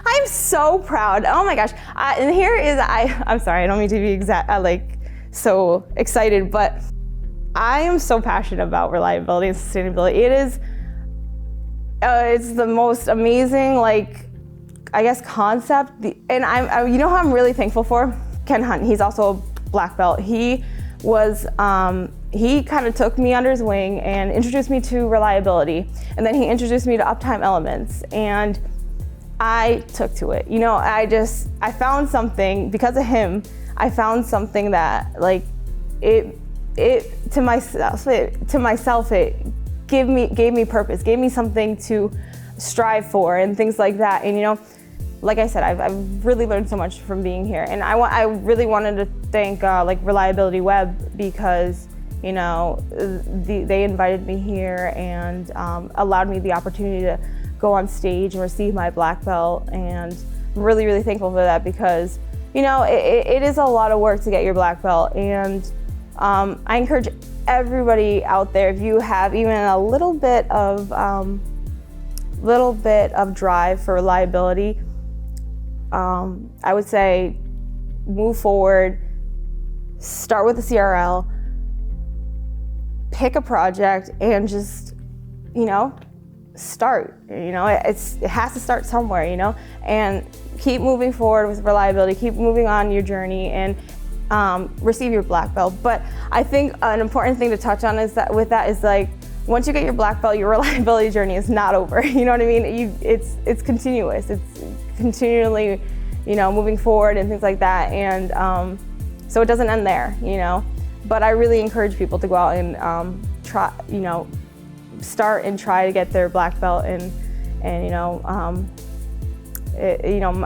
I'm so proud. Oh my gosh. And here is, I'm sorry, I don't mean to be so excited, but I am so passionate about reliability and sustainability. It is, it's the most amazing, concept. And you know who I'm really thankful for? Ken Hunt. He's also a black belt. He kind of took me under his wing and introduced me to reliability. And then he introduced me to Uptime Elements. And I took to it. I found something, because of him, I found something that to myself, it gave me purpose, gave me something to strive for and things like that. And like I said, I've really learned so much from being here. And I really wanted to thank Reliability Web, because they invited me here and allowed me the opportunity to go on stage and receive my black belt. And I'm really, really thankful for that, because it is a lot of work to get your black belt. And I encourage everybody out there, if you have even a little bit of drive for reliability, I would say move forward, start with the CRL, pick a project, and just start. It has to start somewhere, and keep moving forward with reliability, keep moving on your journey, and receive your black belt. But I think an important thing to touch on is that once you get your black belt, your reliability journey is not over. You know what I mean? It's continuous. It's continually, moving forward and things like that. And so it doesn't end there, But I really encourage people to go out and try, start and try to get their black belt. And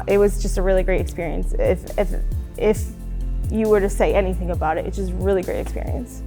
it was just a really great experience. If you were to say anything about it, it's just a really great experience.